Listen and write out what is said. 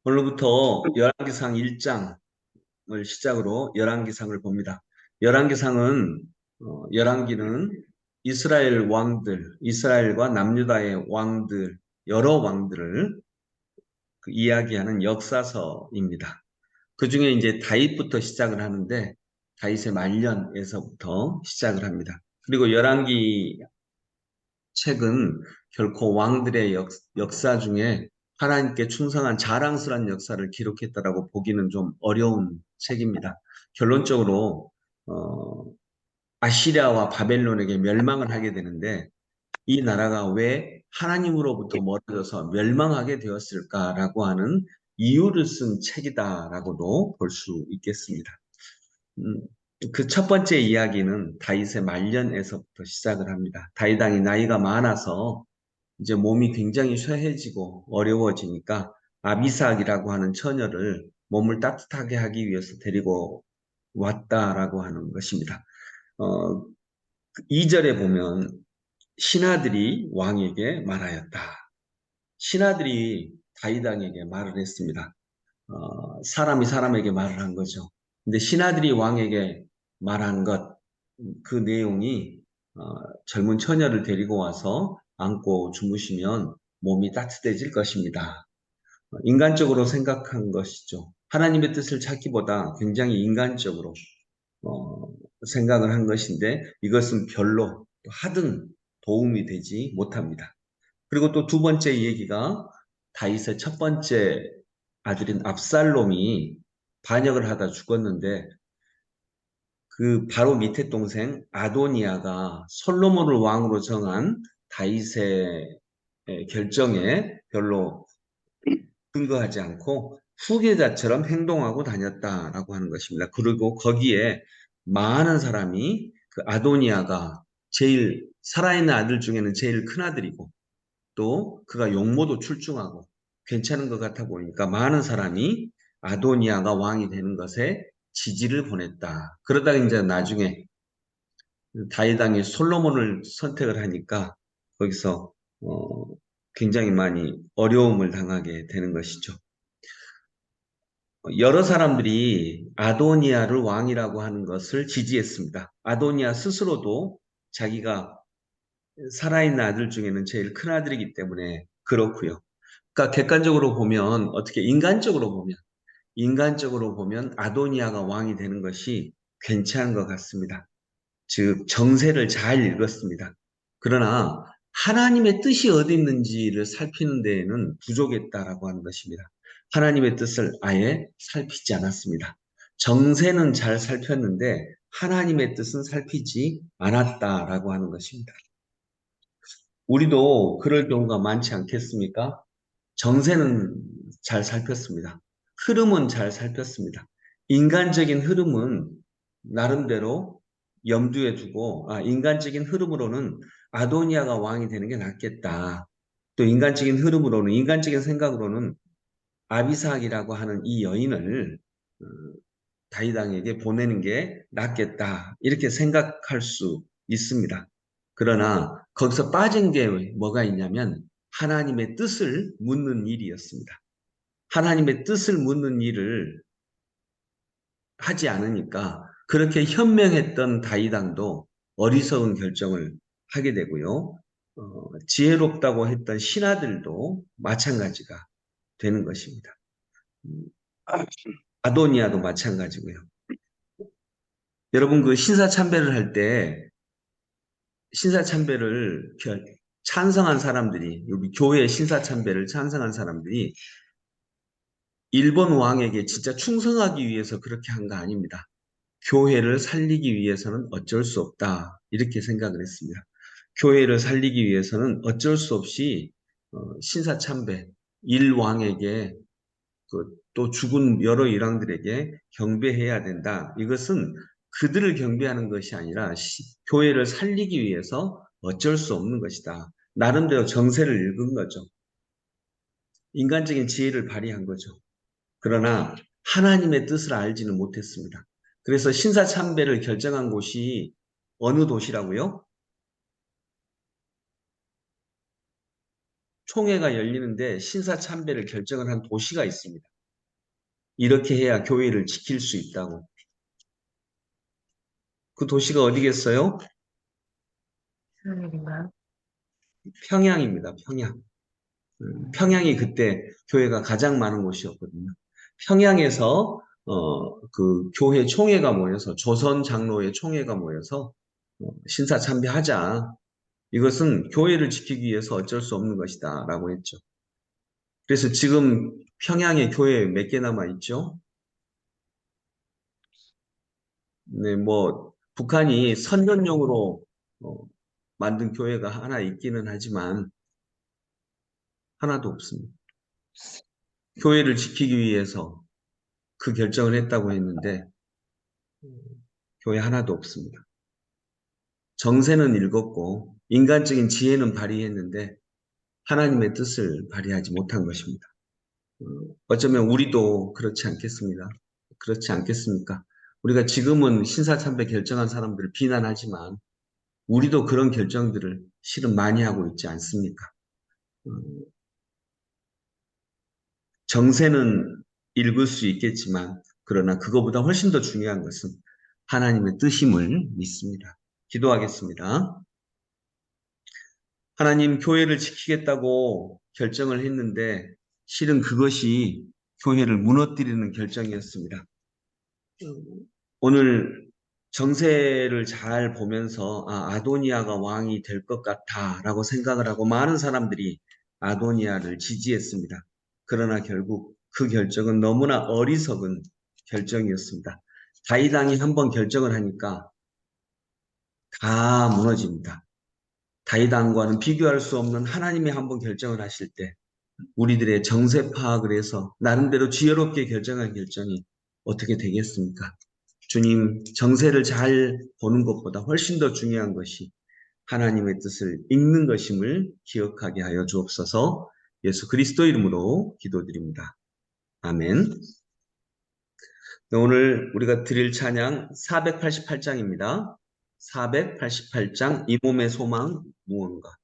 오늘부터 열왕기상 1장을 시작으로 열왕기상을 봅니다. 열왕기상은 열왕기는 이스라엘 왕들, 이스라엘과 남유다의 왕들, 여러 왕들을 이야기하는 역사서입니다. 그 중에 이제 다윗부터 시작을 하는데 다윗의 말년에서부터 시작을 합니다. 그리고 열왕기 책은 결코 왕들의 역사 중에 하나님께 충성한 자랑스러운 역사를 기록했다라고 보기는 좀 어려운 책입니다. 결론적으로 아시리아와 바벨론에게 멸망을 하게 되는데 이 나라가 왜 하나님으로부터 멀어져서 멸망하게 되었을까라고 하는 이유를 쓴 책이다라고도 볼 수 있겠습니다. 그 첫 번째 이야기는 다윗의 말년에서부터 시작을 합니다. 다윗 왕이 나이가 많아서 이제 몸이 굉장히 쇠해지고 어려워지니까 아비삭이라고 하는 처녀를 몸을 따뜻하게 하기 위해서 데리고 왔다라고 하는 것입니다. 2절에 보면 신하들이 왕에게 말하였다. 신하들이 다윗 왕에게 말을 했습니다. 사람이 사람에게 말을 한 거죠. 근데 신하들이 왕에게 말한 것, 그 내용이 젊은 처녀를 데리고 와서 안고 주무시면 몸이 따뜻해질 것입니다. 인간적으로 생각한 것이죠. 하나님의 뜻을 찾기보다 굉장히 인간적으로 어, 생각을 한 것인데 이것은 별로 하등 도움이 되지 못합니다. 그리고 또 두 번째 얘기가 다윗의 첫 번째 아들인 압살롬이 반역을 하다 죽었는데 그 바로 밑에 동생 아도니아가 솔로몬을 왕으로 정한 다윗의 결정에 별로 근거하지 않고 후계자처럼 행동하고 다녔다라고 하는 것입니다. 그리고 거기에 많은 사람이 그 아도니아가 제일 살아있는 아들 중에는 제일 큰 아들이고 또 그가 용모도 출중하고 괜찮은 것 같아 보니까 많은 사람이 아도니아가 왕이 되는 것에 지지를 보냈다. 그러다가 이제 나중에 다윗 왕이 솔로몬을 선택을 하니까 거기서 굉장히 많이 어려움을 당하게 되는 것이죠. 여러 사람들이 아도니아를 왕이라고 하는 것을 지지했습니다. 아도니아 스스로도 자기가 살아있는 아들 중에는 제일 큰 아들이기 때문에 그렇고요. 그러니까 객관적으로 보면 어떻게 인간적으로 보면 아도니아가 왕이 되는 것이 괜찮은 것 같습니다. 즉 정세를 잘 읽었습니다. 그러나 하나님의 뜻이 어디 있는지를 살피는 데에는 부족했다라고 하는 것입니다. 하나님의 뜻을 아예 살피지 않았습니다. 정세는 잘 살폈는데 하나님의 뜻은 살피지 않았다라고 하는 것입니다. 우리도 그럴 경우가 많지 않겠습니까? 정세는 잘 살폈습니다. 흐름은 잘 살폈습니다. 인간적인 흐름은 나름대로 염두에 두고, 인간적인 흐름으로는 아도니아가 왕이 되는 게 낫겠다. 또 인간적인 흐름으로는, 인간적인 생각으로는 아비삭이라고 하는 이 여인을 어, 다윗 왕에게 보내는 게 낫겠다. 이렇게 생각할 수 있습니다. 그러나 거기서 빠진 게 뭐가 있냐면 하나님의 뜻을 묻는 일이었습니다. 하나님의 뜻을 묻는 일을 하지 않으니까 그렇게 현명했던 다윗 왕도 어리석은 결정을 하게 되고요. 지혜롭다고 했던 신하들도 마찬가지가 되는 것입니다. 음, 아도니아도 마찬가지고요. 여러분 그 신사참배를 할 때 신사참배를 찬성한 사람들이 여기 교회 신사참배를 찬성한 사람들이 일본 왕에게 진짜 충성하기 위해서 그렇게 한 거 아닙니다. 교회를 살리기 위해서는 어쩔 수 없다. 이렇게 생각을 했습니다. 교회를 살리기 위해서는 어쩔 수 없이 신사참배, 일왕에게 또 죽은 여러 일왕들에게 경배해야 된다. 이것은 그들을 경배하는 것이 아니라 교회를 살리기 위해서 어쩔 수 없는 것이다. 나름대로 정세를 읽은 거죠. 인간적인 지혜를 발휘한 거죠. 그러나 하나님의 뜻을 알지는 못했습니다. 그래서 신사참배를 결정한 곳이 어느 도시라고요? 총회가 열리는데 신사참배를 결정을 한 도시가 있습니다. 이렇게 해야 교회를 지킬 수 있다고. 그 도시가 어디겠어요? 평양입니다. 평양. 평양이 그때 교회가 가장 많은 곳이었거든요. 평양에서 그 교회 총회가 모여서 조선 장로의 총회가 모여서 신사 참배하자. 이것은 교회를 지키기 위해서 어쩔 수 없는 것이다라고 했죠. 그래서 지금 평양에 교회 몇 개 남아 있죠? 네, 뭐 북한이 선전용으로 어, 만든 교회가 하나 있기는 하지만 하나도 없습니다. 교회를 지키기 위해서 그 결정을 했다고 했는데 교회 하나도 없습니다. 정세는 읽었고 인간적인 지혜는 발휘했는데 하나님의 뜻을 발휘하지 못한 것입니다. 어쩌면 우리도 그렇지 않겠습니다. 그렇지 않겠습니까? 우리가 지금은 신사참배 결정한 사람들을 비난하지만 우리도 그런 결정들을 실은 많이 하고 있지 않습니까? 정세는 읽을 수 있겠지만 그러나 그거보다 훨씬 더 중요한 것은 하나님의 뜻임을 믿습니다. 기도하겠습니다. 하나님 교회를 지키겠다고 결정을 했는데 실은 그것이 교회를 무너뜨리는 결정이었습니다. 오늘 정세를 잘 보면서 아도니아가 왕이 될 것 같다라고 생각을 하고 많은 사람들이 아도니아를 지지했습니다. 그러나 결국 그 결정은 너무나 어리석은 결정이었습니다. 다윗 왕이 한번 결정을 하니까 다 무너집니다. 다윗 왕과는 비교할 수 없는 하나님이 한번 결정을 하실 때 우리들의 정세 파악을 해서 나름대로 지혜롭게 결정한 결정이 어떻게 되겠습니까? 주님, 정세를 잘 보는 것보다 훨씬 더 중요한 것이 하나님의 뜻을 읽는 것임을 기억하게 하여 주옵소서. 예수 그리스도 이름으로 기도드립니다. 아멘. 오늘 우리가 드릴 찬양 488장입니다. 488장 이 몸의 소망 무언가.